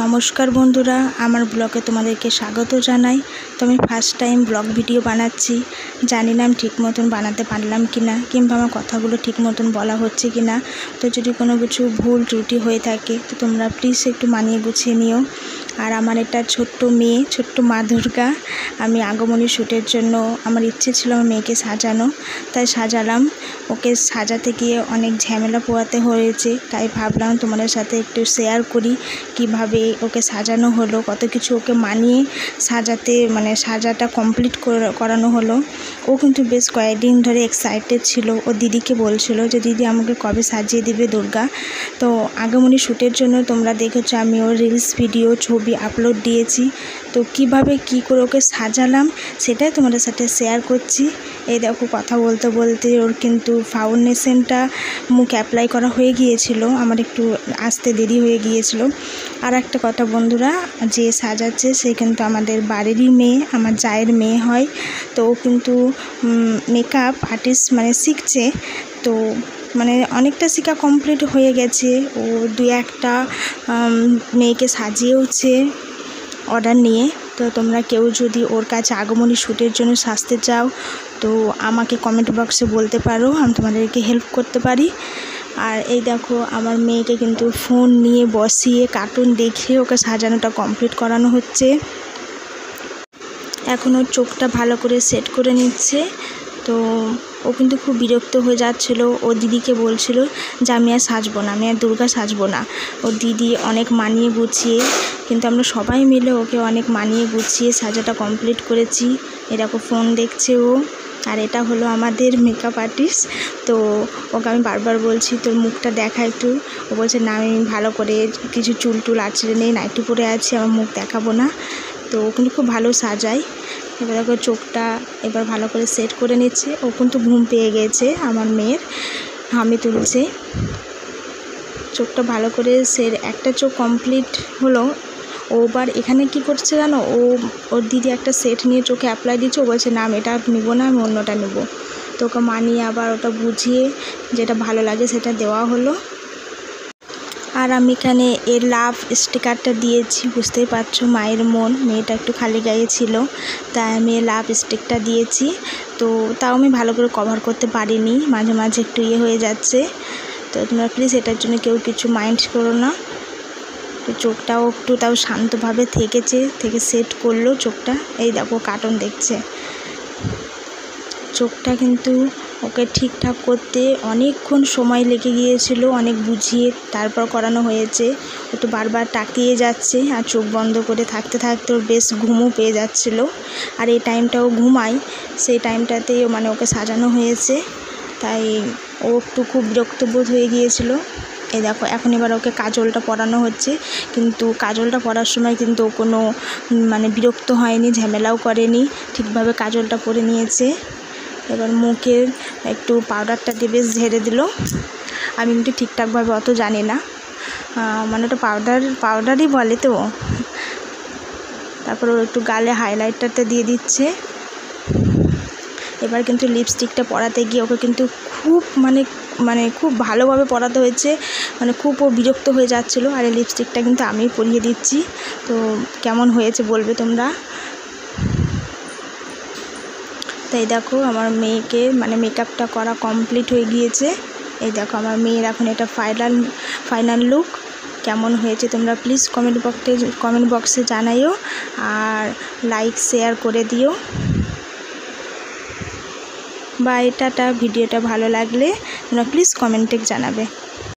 নমস্কার বন্ধুরা, আমার ব্লগে তোমাদেরকে স্বাগত জানাই। তো আমি ফার্স্ট টাইম ব্লগ ভিডিও বানাচ্ছি। জানি না আমি ঠিক মতন বানাতে পারলাম কি না, কিংবা আমার কথাগুলো ঠিক মতন বলা হচ্ছে কি না। তো যদি কোনো কিছু ভুল ত্রুটি হয়ে থাকে তো তোমরা প্লিজ একটু মানিয়ে গুছিয়ে নিও। আর আমার এটা ছোট্ট মেয়ে, ছোট্ট মা দুর্গা। আমি আগমনী শ্যুটের জন্য আমার ইচ্ছে ছিল আমার মেয়েকে সাজানো, তাই সাজালাম। ওকে সাজাতে গিয়ে অনেক ঝামেলা পোহাতে হয়েছে, তাই ভাবলাম তোমাদের সাথে একটু শেয়ার করি কিভাবে ওকে সাজানো হলো, কত কিছু ওকে মানিয়ে সাজাতে সাজাটা কমপ্লিট করানো হলো। ও কিন্তু বেশ কয়েকদিন ধরে এক্সাইটেড ছিল, ও দিদিকে বলছিল যে দিদি আমাকে কবে সাজিয়ে দিবে দুর্গা। তো আগমনী শ্যুটের জন্য তোমরা দেখেছো আমি ওর রিলস ভিডিও ছবি আপলোড দিয়েছি। তো কিভাবে কি করে ওকে সাজালাম সেটাই তোমাদের সাথে শেয়ার করছি। এই দেখো, কথা বলতে বলতে ওর কিন্তু ফাউন্ডেশনটা মুখ অ্যাপ্লাই করা হয়ে গিয়েছিল, আমার একটু আসতে দেরি হয়ে গিয়েছিল। আর একটা কথা বন্ধুরা, যে সাজাচ্ছে সে কিন্তু আমাদের বাড়িরই মেয়ে, আমার জায়ের মেয়ে হয়। তো ও কিন্তু মেকআপ আর্টিস্ট শিখছে। তো অনেকটা শেখা কমপ্লিট হয়ে গেছে। ও দুই একটা মেয়েকে সাজিয়েওছে অর্ডার নিয়ে। তো তোমরা কেউ যদি ওর কাছে আগমনী শ্যুটের জন্য সাজতে চাও তো আমাকে কমেন্ট বক্সে বলতে পারো, আমি তোমাদেরকে হেল্প করতে পারি। আর এই দেখো, আমার মেয়েকে কিন্তু ফোন নিয়ে বসিয়ে কার্টুন দেখে ওকে সাজানোটা কমপ্লিট করানো হচ্ছে। এখন ওর চোখটা ভালো করে সেট করে নিচ্ছে। তো ও কিন্তু খুব বিরক্ত হয়ে যাচ্ছিলো, ও দিদিকে বলছিল যে আমি আর সাজবো না, আমি আর দুর্গা সাজবো না। ওর দিদি অনেক মানিয়ে গুছিয়ে, কিন্তু আমরা সবাই মিলে ওকে অনেক মানিয়ে গুছিয়ে সাজাটা কমপ্লিট করেছি। এরকম ফোন দেখছে ও। আর এটা হলো আমাদের মেকআপ আর্টিস্ট। তো ওকে আমি বারবার বলছি তোর মুখটা দেখা একটু। ও বলছে না, আমি ভালো করে কিছু চুল টুল আঁচড়ে নেই, নাইটি পরে আছি, আমার মুখ দেখাবো না। তো ও কিন্তু খুব ভালো সাজায়। এবার দেখো চোখটা এবার ভালো করে সেট করে নিচ্ছে। ও কিন্তু ঘুম পেয়ে গেছে, আমার মেয়ের হামি তুলছে। চোখটা ভালো করে একটা চোখ কমপ্লিট হলো। ও এবার এখানে কি করছে জানো, ওর দিদি একটা সেট নিয়ে চোখে অ্যাপ্লাই দিচ্ছে। ও বলছে না আমি এটা নিব না, আমি অন্যটা নেব। তো ওকে মানিয়ে আবার ওটা বুঝিয়ে যেটা ভালো লাগে সেটা দেওয়া হলো। আর আমি এখানে এর লাভ স্টিকারটা দিয়েছি, বুঝতেই পারছো মায়ের মন, মেয়েটা একটু খালি গায়ে ছিল তাই আমি লাভ স্টিকটা দিয়েছি। তো তাও আমি ভালো করে কভার করতে পারিনি, মাঝে মাঝে একটু হয়ে যাচ্ছে। তো তোমরা প্লিজ এটার জন্য কেউ কিছু মাইন্ড করো না। তো চোখটাও একটু তাও শান্তভাবে থেকে সেট করলো চোখটা। এই দেখো কার্টুন দেখছে। চোখটা কিন্তু ওকে ঠিকঠাক করতে অনেকক্ষণ সময় লেগে গিয়েছিল, অনেক বুঝিয়ে তারপর করানো হয়েছে। ও তো বারবার তাকিয়ে যাচ্ছে আর চোখ বন্ধ করে থাকতে থাকতে ওর বেশ ঘুমও পেয়ে যাচ্ছিল। আর এই টাইমটাও ঘুমায়, সেই টাইমটাতেই ওকে সাজানো হয়েছে। তাই ও একটু খুব বিরক্তবোধ হয়ে গিয়েছিল। এই দেখো, এখন এবার ওকে কাজলটা পরানো হচ্ছে। কিন্তু কাজলটা পরার সময় কিন্তু ও কোনো বিরক্ত হয়নি, ঝামেলাও করেনি, ঠিকভাবে কাজলটা পরে নিয়েছে। এবার মুখে একটু পাউডারটা দিয়ে বেশ ঝেড়ে দিল। আমি কিন্তু ঠিকঠাকভাবে অত জানি না, ওটা পাউডারই বলে তো। তারপর ও একটু গালে হাইলাইটারটা দিয়ে দিচ্ছে। এবার কিন্তু লিপস্টিকটা পরাতে গিয়ে ওকে কিন্তু খুব খুব ভালোভাবে পরাতে হয়েছে, খুব ও বিরক্ত হয়ে যাচ্ছিলো। আর এই লিপস্টিকটা কিন্তু আমিই পরিয়ে দিচ্ছি। তো কেমন হয়েছে বলবে তোমরা। তাই দেখো, আমার মেয়েকে মেকআপটা করা কমপ্লিট হয়ে গিয়েছে। এই দেখো আমার মেয়ের এখন এটা ফাইনাল লুক। কেমন হয়েছে তোমরা প্লিজ কমেন্ট বক্সে জানাইও। আর লাইক শেয়ার করে দিও। বা ভিডিওটা ভালো লাগলে তোমরা প্লিজ কমেন্টে জানাবে।